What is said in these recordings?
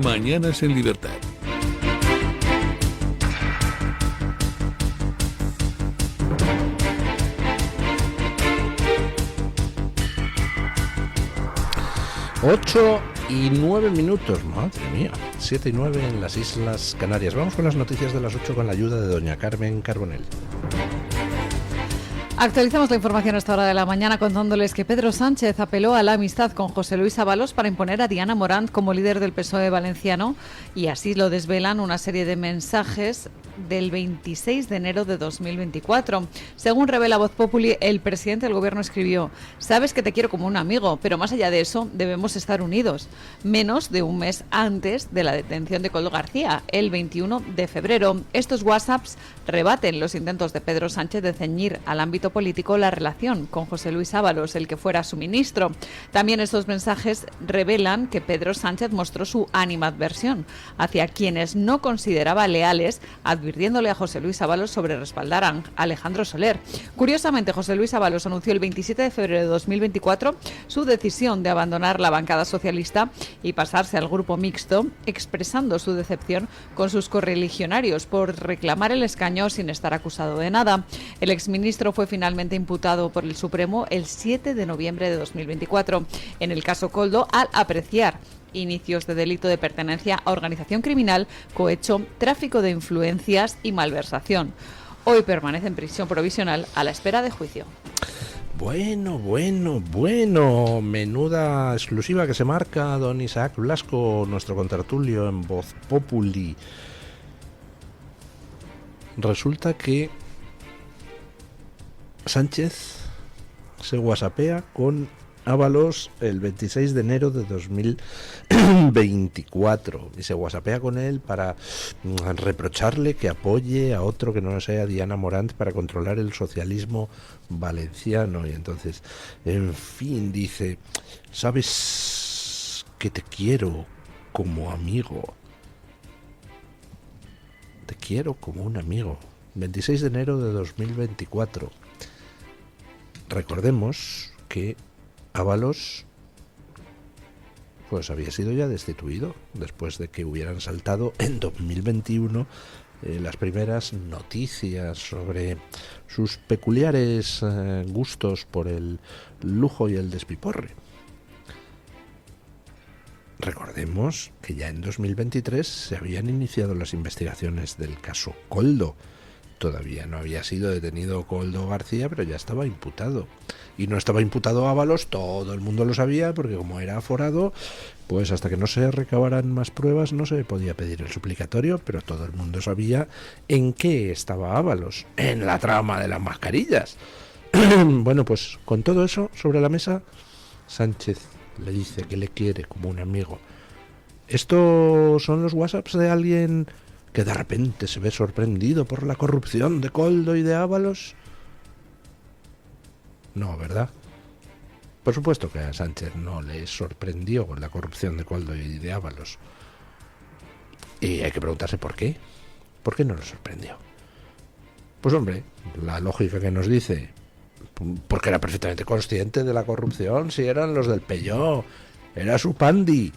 Mañanas en Libertad. Ocho y 9 minutos, madre mía, 7 y 9 en las Islas Canarias. Vamos con las noticias de las 8 con la ayuda de doña Carmen Carbonell. Actualizamos la información a esta hora de la mañana contándoles que Pedro Sánchez apeló a la amistad con José Luis Ábalos para imponer a Diana Morant como líder del PSOE valenciano, y así lo desvelan una serie de mensajes del 26 de enero de 2024. Según revela Voz Populi, el presidente del gobierno escribió: sabes que te quiero como un amigo, pero más allá de eso debemos estar unidos. Menos de un mes antes de la detención de Koldo García, el 21 de febrero. Estos WhatsApps rebaten los intentos de Pedro Sánchez de ceñir al ámbito político la relación con José Luis Ábalos, el que fuera su ministro. También estos mensajes revelan que Pedro Sánchez mostró su animadversión hacia quienes no consideraba leales, advirtiéndole a José Luis Ábalos sobre respaldar a Alejandro Soler. Curiosamente, José Luis Ábalos anunció el 27 de febrero de 2024 su decisión de abandonar la bancada socialista y pasarse al grupo mixto, expresando su decepción con sus correligionarios por reclamar el escaño sin estar acusado de nada. El exministro fue finalmente imputado por el Supremo el 7 de noviembre de 2024. En el caso Koldo, al apreciar inicios de delito de pertenencia a organización criminal, cohecho, tráfico de influencias y malversación. Hoy permanece en prisión provisional a la espera de juicio. Bueno, menuda exclusiva que se marca don Isaac Blasco, nuestro contertulio en Voz Populi. Resulta que Sánchez se whatsappea con Ábalos el 26 de enero de 2024 y se whatsappea con él para reprocharle que apoye a otro que no sea Diana Morant para controlar el socialismo valenciano. Y entonces, en fin, dice: sabes que te quiero como amigo, te quiero como un amigo. 26 de enero de 2024. Recordemos que Ábalos pues había sido ya destituido después de que hubieran saltado en 2021 las primeras noticias sobre sus peculiares gustos por el lujo y el despiporre. Recordemos que ya en 2023 se habían iniciado las investigaciones del caso Koldo. Todavía no había sido detenido Koldo García, pero ya estaba imputado. Y no estaba imputado Ábalos, todo el mundo lo sabía, porque como era aforado, pues hasta que no se recabaran más pruebas no se podía pedir el suplicatorio, pero todo el mundo sabía en qué estaba Ábalos, en la trama de las mascarillas. Bueno, pues con todo eso sobre la mesa, Sánchez le dice que le quiere como un amigo. ¿Estos son los WhatsApps de alguien que de repente se ve sorprendido por la corrupción de Koldo y de Ábalos? No, ¿verdad? Por supuesto que a Sánchez no le sorprendió con la corrupción de Koldo y de Ábalos. Y hay que preguntarse por qué. ¿Por qué no le sorprendió? Pues hombre, la lógica que nos dice, porque era perfectamente consciente de la corrupción, si eran los del Pelló, era su pandi,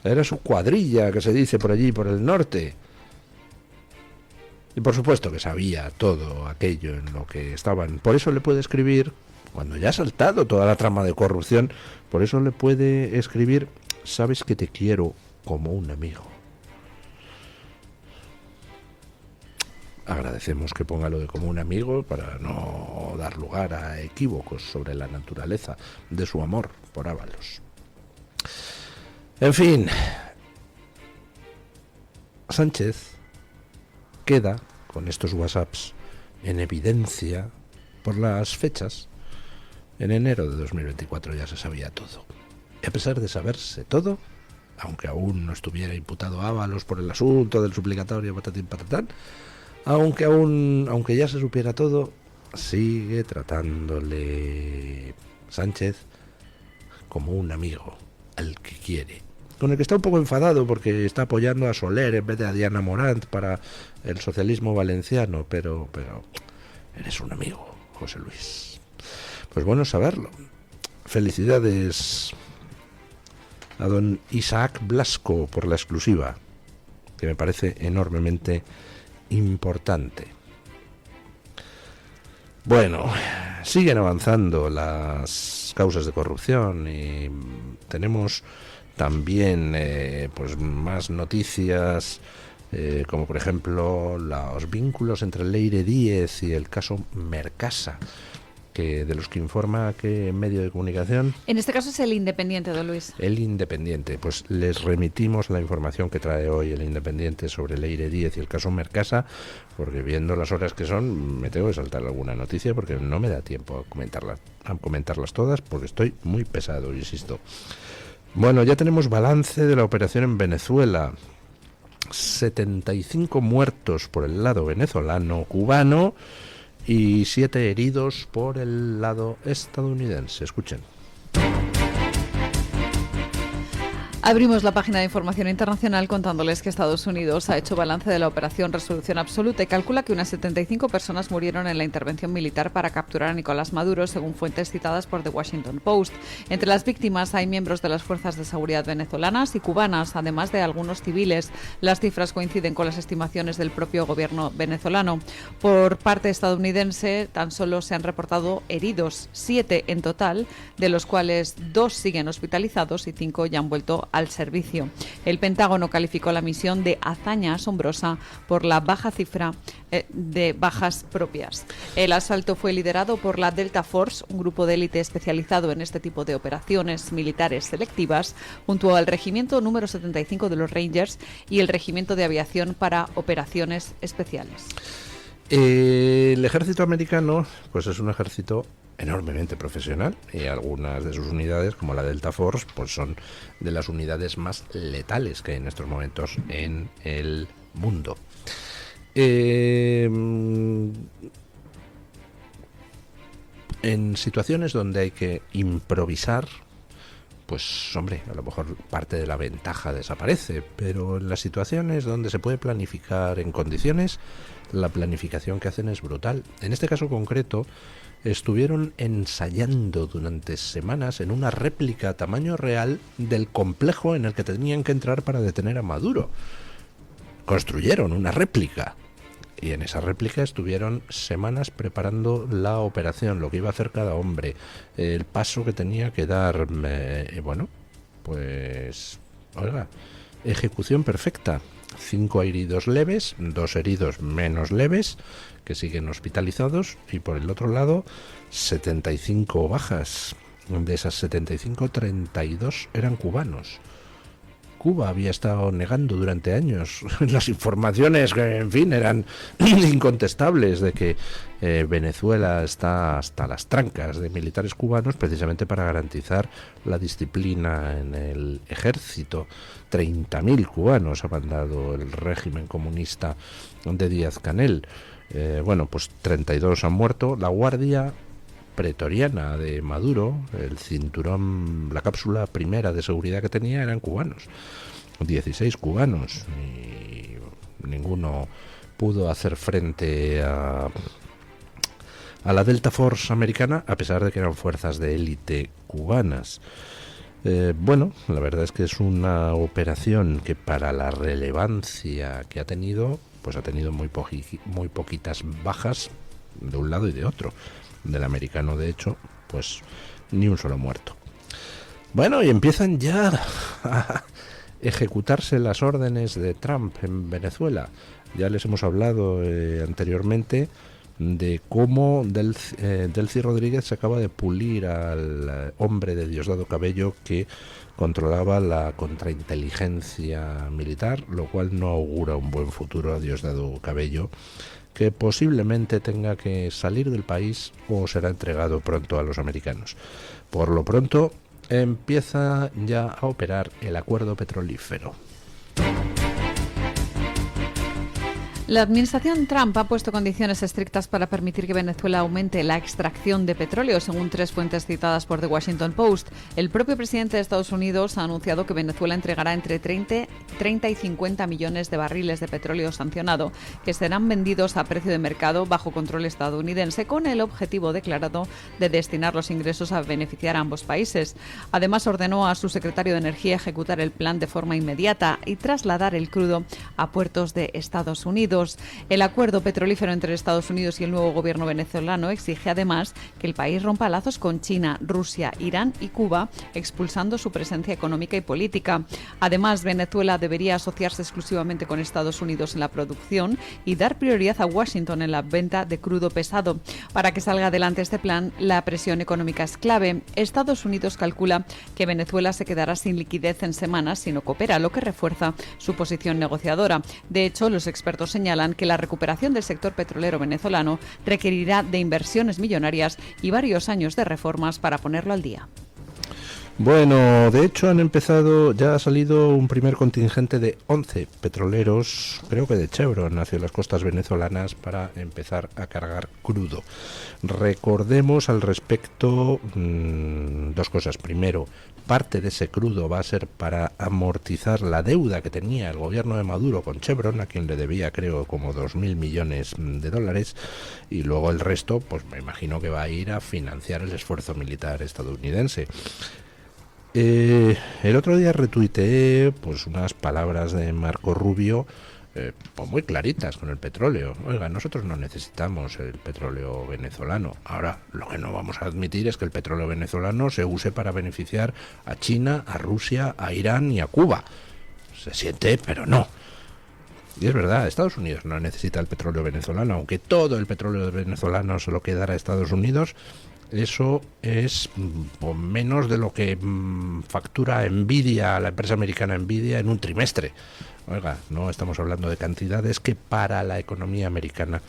era su cuadrilla, que se dice por allí, por el norte. Y por supuesto que sabía todo aquello en lo que estaban. Por eso le puede escribir, cuando ya ha saltado toda la trama de corrupción, por eso le puede escribir: sabes que te quiero como un amigo. Agradecemos que ponga lo de como un amigo para no dar lugar a equívocos sobre la naturaleza de su amor por Ábalos. En fin, Sánchez queda con estos WhatsApps en evidencia por las fechas. En enero de 2024 ya se sabía todo. Y a pesar de saberse todo, aunque aún no estuviera imputado Ábalos por el asunto del suplicatorio patatín patatán, aunque ya se supiera todo, sigue tratándole Sánchez como un amigo al que quiere, con el que está un poco enfadado porque está apoyando a Soler en vez de a Diana Morant para el socialismo valenciano, pero eres un amigo, José Luis. Pues bueno saberlo. Felicidades a don Isaac Blasco por la exclusiva, que me parece enormemente importante. Bueno, siguen avanzando las causas de corrupción y tenemos también pues más noticias, como por ejemplo los vínculos entre Leire Díez y el caso Mercasa, de los que informa qué medio de comunicación. En este caso es El Independiente, don Luis. El Independiente. Pues les remitimos la información que trae hoy El Independiente sobre Leire Díez y el caso Mercasa, porque viendo las horas que son, me tengo que saltar alguna noticia porque no me da tiempo a comentarlas todas, porque estoy muy pesado, insisto. Bueno, ya tenemos balance de la operación en Venezuela. 75 muertos por el lado venezolano, cubano, y 7 heridos por el lado estadounidense. Escuchen. Abrimos la página de información internacional contándoles que Estados Unidos ha hecho balance de la operación Resolución Absoluta y calcula que unas 75 personas murieron en la intervención militar para capturar a Nicolás Maduro, según fuentes citadas por The Washington Post. Entre las víctimas hay miembros de las fuerzas de seguridad venezolanas y cubanas, además de algunos civiles. Las cifras coinciden con las estimaciones del propio gobierno venezolano. Por parte estadounidense, tan solo se han reportado heridos, 7 en total, de los cuales 2 siguen hospitalizados y 5 ya han vuelto al servicio. El Pentágono calificó la misión de hazaña asombrosa por la baja cifra de bajas propias. El asalto fue liderado por la Delta Force, un grupo de élite especializado en este tipo de operaciones militares selectivas, junto al Regimiento número 75 de los Rangers y el Regimiento de Aviación para Operaciones Especiales. El ejército americano, pues es un ejército enormemente profesional, y algunas de sus unidades, como la Delta Force, pues son de las unidades más letales que hay en estos momentos en el mundo. En situaciones donde hay que improvisar, pues hombre, a lo mejor parte de la ventaja desaparece, pero en las situaciones donde se puede planificar en condiciones, la planificación que hacen es brutal. En este caso concreto, estuvieron ensayando durante semanas en una réplica a tamaño real del complejo en el que tenían que entrar para detener a Maduro. Construyeron una réplica y en esa réplica estuvieron semanas preparando la operación, lo que iba a hacer cada hombre, el paso que tenía que dar. Bueno, pues oiga, ejecución perfecta. 5 heridos leves, 2 heridos menos leves que siguen hospitalizados, y por el otro lado 75 bajas. De esas 75, 32 eran cubanos. Cuba había estado negando durante años las informaciones que, en fin, eran incontestables de que Venezuela está hasta las trancas de militares cubanos, precisamente para garantizar la disciplina en el ejército. 30.000 cubanos ha mandado el régimen comunista de Díaz-Canel. Bueno, pues 32 han muerto. La guardia pretoriana de Maduro, el cinturón, la cápsula primera de seguridad que tenía, eran cubanos. 16 cubanos, y ninguno pudo hacer frente a la Delta Force americana, a pesar de que eran fuerzas de élite cubanas. Bueno, la verdad es que es una operación que, para la relevancia que ha tenido, pues ha tenido muy poquitas bajas de un lado y de otro. Del americano, de hecho, pues ni un solo muerto. Bueno, y empiezan ya a ejecutarse las órdenes de Trump en Venezuela. Ya les hemos hablado anteriormente de cómo Delcy Rodríguez se acaba de pulir al hombre de Diosdado Cabello que controlaba la contrainteligencia militar, lo cual no augura un buen futuro a Diosdado Cabello, que posiblemente tenga que salir del país o será entregado pronto a los americanos. Por lo pronto, empieza ya a operar el acuerdo petrolífero. La administración Trump ha puesto condiciones estrictas para permitir que Venezuela aumente la extracción de petróleo, según 3 fuentes citadas por The Washington Post. El propio presidente de Estados Unidos ha anunciado que Venezuela entregará entre 30 y 50 millones de barriles de petróleo sancionado, que serán vendidos a precio de mercado bajo control estadounidense, con el objetivo declarado de destinar los ingresos a beneficiar a ambos países. Además, ordenó a su secretario de Energía ejecutar el plan de forma inmediata y trasladar el crudo a puertos de Estados Unidos. El acuerdo petrolífero entre Estados Unidos y el nuevo gobierno venezolano exige además que el país rompa lazos con China, Rusia, Irán y Cuba, expulsando su presencia económica y política. Además, Venezuela debería asociarse exclusivamente con Estados Unidos en la producción y dar prioridad a Washington en la venta de crudo pesado. Para que salga adelante este plan, la presión económica es clave. Estados Unidos calcula que Venezuela se quedará sin liquidez en semanas si no coopera, lo que refuerza su posición negociadora. De hecho, los expertos señalan que la recuperación del sector petrolero venezolano requerirá de inversiones millonarias y varios años de reformas para ponerlo al día. Bueno, de hecho ya ha salido un primer contingente de 11 petroleros, creo que de Chevron, hacia las costas venezolanas para empezar a cargar crudo. Recordemos al respecto dos cosas. Primero, parte de ese crudo va a ser para amortizar la deuda que tenía el gobierno de Maduro con Chevron, a quien le debía creo como 2.000 millones de dólares, y luego el resto, pues me imagino que va a ir a financiar el esfuerzo militar estadounidense. El otro día retuiteé pues unas palabras de Marco Rubio pues muy claritas con el petróleo. Oiga, nosotros no necesitamos el petróleo venezolano. Ahora, lo que no vamos a admitir es que el petróleo venezolano se use para beneficiar a China, a Rusia, a Irán y a Cuba. Se siente, pero no. Y es verdad, Estados Unidos no necesita el petróleo venezolano, aunque todo el petróleo venezolano se lo quedara a Estados Unidos. Eso es menos de lo que factura Nvidia, la empresa americana Nvidia, en un trimestre. Oiga, no estamos hablando de cantidades que para la economía americana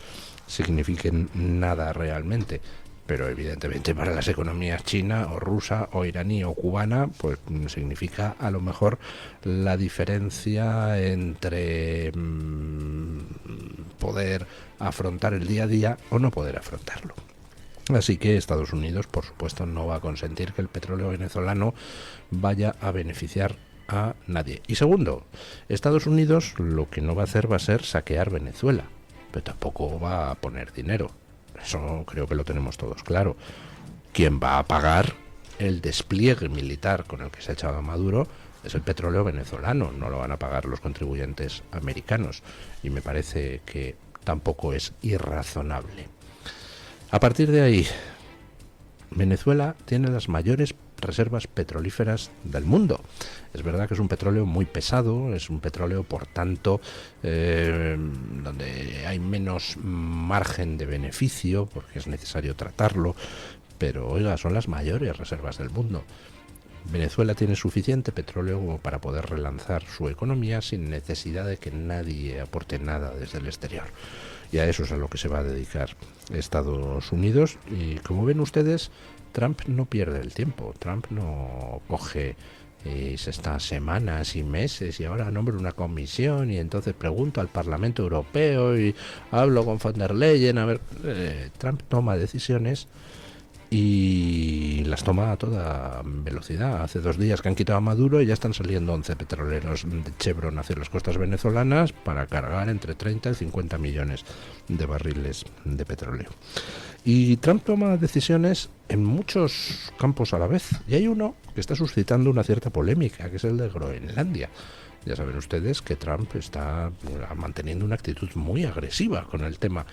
signifiquen nada realmente. Pero evidentemente para las economías china o rusa o iraní o cubana, pues significa a lo mejor la diferencia entre poder afrontar el día a día o no poder afrontarlo. Así que Estados Unidos, por supuesto, no va a consentir que el petróleo venezolano vaya a beneficiar a nadie. Y segundo, Estados Unidos lo que no va a hacer va a ser saquear Venezuela, pero tampoco va a poner dinero. Eso creo que lo tenemos todos claro. Quien va a pagar el despliegue militar con el que se ha echado a Maduro es el petróleo venezolano, no lo van a pagar los contribuyentes americanos. Y me parece que tampoco es irrazonable. A partir de ahí, Venezuela tiene las mayores reservas petrolíferas del mundo. Es verdad que es un petróleo muy pesado, es un petróleo, por tanto, donde hay menos margen de beneficio, porque es necesario tratarlo, pero, oiga, son las mayores reservas del mundo. Venezuela tiene suficiente petróleo como para poder relanzar su economía sin necesidad de que nadie aporte nada desde el exterior. Y a eso es a lo que se va a dedicar Estados Unidos. Y como ven ustedes, Trump no pierde el tiempo. Trump no coge y se está semanas y meses y ahora nombro una comisión y entonces pregunto al Parlamento Europeo y hablo con von der Leyen. A ver, Trump toma decisiones y las toma a toda velocidad. Hace 2 días que han quitado a Maduro y ya están saliendo 11 petroleros de Chevron hacia las costas venezolanas para cargar entre 30 y 50 millones de barriles de petróleo. Y Trump toma decisiones en muchos campos a la vez. Y hay uno que está suscitando una cierta polémica, que es el de Groenlandia. Ya saben ustedes que Trump está manteniendo una actitud muy agresiva con el tema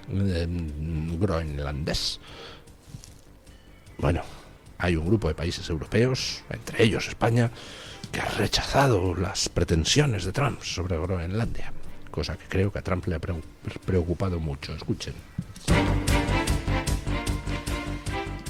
groenlandés. Bueno, hay un grupo de países europeos, entre ellos España, que ha rechazado las pretensiones de Trump sobre Groenlandia, cosa que creo que a Trump le ha preocupado mucho. Escuchen.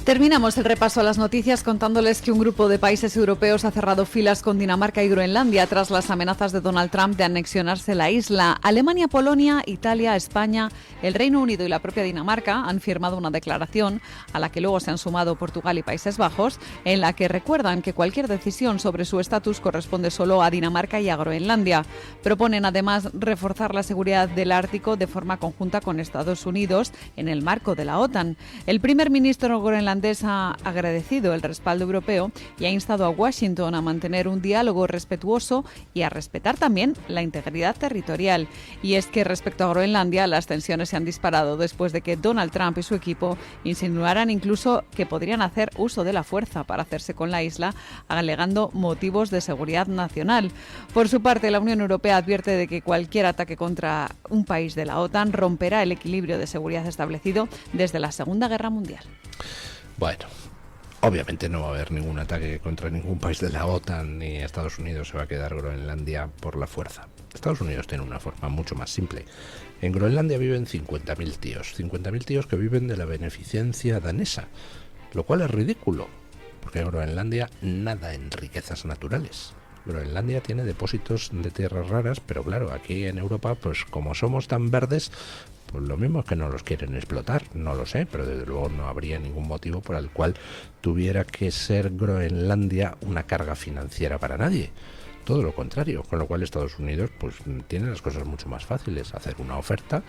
Terminamos el repaso a las noticias contándoles que un grupo de países europeos ha cerrado filas con Dinamarca y Groenlandia tras las amenazas de Donald Trump de anexionarse la isla. Alemania, Polonia, Italia, España, el Reino Unido y la propia Dinamarca han firmado una declaración a la que luego se han sumado Portugal y Países Bajos, en la que recuerdan que cualquier decisión sobre su estatus corresponde solo a Dinamarca y a Groenlandia. Proponen además reforzar la seguridad del Ártico de forma conjunta con Estados Unidos en el marco de la OTAN. El primer ministro groenlandés ha agradecido el respaldo europeo y ha instado a Washington a mantener un diálogo respetuoso y a respetar también la integridad territorial. Y es que respecto a Groenlandia, las tensiones se han disparado después de que Donald Trump y su equipo insinuaran incluso que podrían hacer uso de la fuerza para hacerse con la isla, alegando motivos de seguridad nacional. Por su parte, la Unión Europea advierte de que cualquier ataque contra un país de la OTAN romperá el equilibrio de seguridad establecido desde la Segunda Guerra Mundial. Bueno, obviamente no va a haber ningún ataque contra ningún país de la OTAN, ni Estados Unidos se va a quedar Groenlandia por la fuerza. Estados Unidos tiene una forma mucho más simple. En Groenlandia viven 50.000 tíos, 50.000 tíos que viven de la beneficencia danesa, lo cual es ridículo, porque en Groenlandia nada en riquezas naturales. Groenlandia tiene depósitos de tierras raras, pero claro, aquí en Europa, pues como somos tan verdes, pues lo mismo es que no los quieren explotar, no lo sé, pero desde luego no habría ningún motivo por el cual tuviera que ser Groenlandia una carga financiera para nadie. Todo lo contrario, con lo cual Estados Unidos pues tiene las cosas mucho más fáciles, hacer una oferta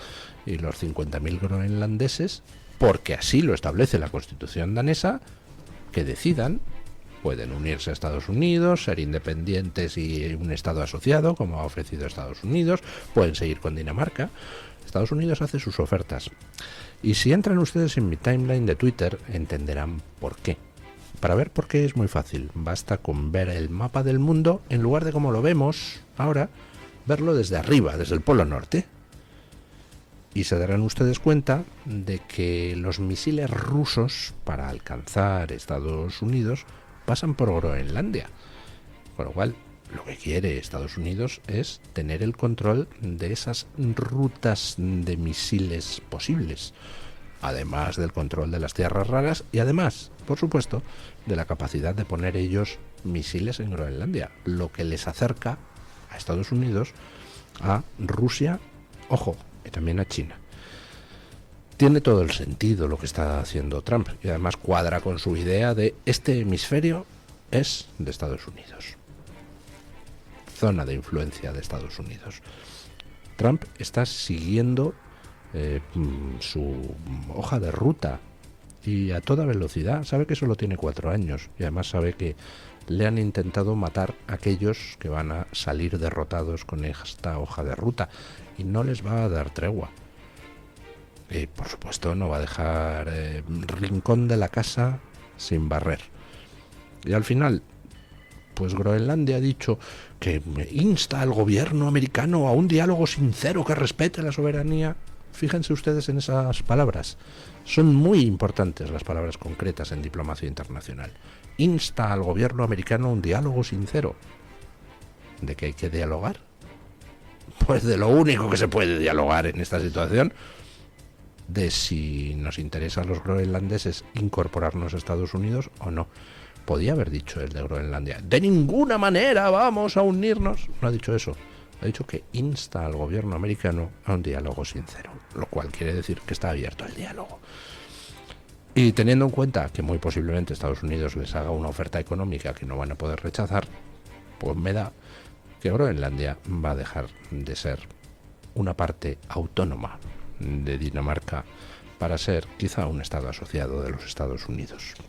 y los 50.000 groenlandeses, porque así lo establece la Constitución danesa, que decidan. Pueden unirse a Estados Unidos, ser independientes y un Estado asociado, como ha ofrecido Estados Unidos. Pueden seguir con Dinamarca. Estados Unidos hace sus ofertas. Y si entran ustedes en mi timeline de Twitter, entenderán por qué. Para ver por qué es muy fácil. Basta con ver el mapa del mundo, en lugar de como lo vemos ahora, verlo desde arriba, desde el Polo Norte. Y se darán ustedes cuenta de que los misiles rusos para alcanzar Estados Unidos pasan por Groenlandia, con lo cual lo que quiere Estados Unidos es tener el control de esas rutas de misiles posibles, además del control de las tierras raras y además, por supuesto, de la capacidad de poner ellos misiles en Groenlandia, lo que les acerca a Estados Unidos, a Rusia, ojo, y también a China. Tiene todo el sentido lo que está haciendo Trump y además cuadra con su idea de este hemisferio es de Estados Unidos. Zona de influencia de Estados Unidos. Trump está siguiendo su hoja de ruta y a toda velocidad. Sabe que solo tiene 4 años y además sabe que le han intentado matar a aquellos que van a salir derrotados con esta hoja de ruta y no les va a dar tregua. Y por supuesto no va a dejar rincón de la casa sin barrer. Y al final, pues Groenlandia ha dicho que insta al gobierno americano a un diálogo sincero que respete la soberanía. Fíjense ustedes en esas palabras. Son muy importantes las palabras concretas en diplomacia internacional. Insta al gobierno americano a un diálogo sincero. ¿De qué hay que dialogar? Pues de lo único que se puede dialogar en esta situación, de si nos interesa a los groenlandeses incorporarnos a Estados Unidos o no. Podía haber dicho el de Groenlandia, de ninguna manera vamos a unirnos. No ha dicho eso. Ha dicho que insta al gobierno americano a un diálogo sincero, lo cual quiere decir que está abierto al diálogo. Y teniendo en cuenta que muy posiblemente Estados Unidos les haga una oferta económica que no van a poder rechazar, pues me da que Groenlandia va a dejar de ser una parte autónoma de Dinamarca para ser quizá un estado asociado de los Estados Unidos.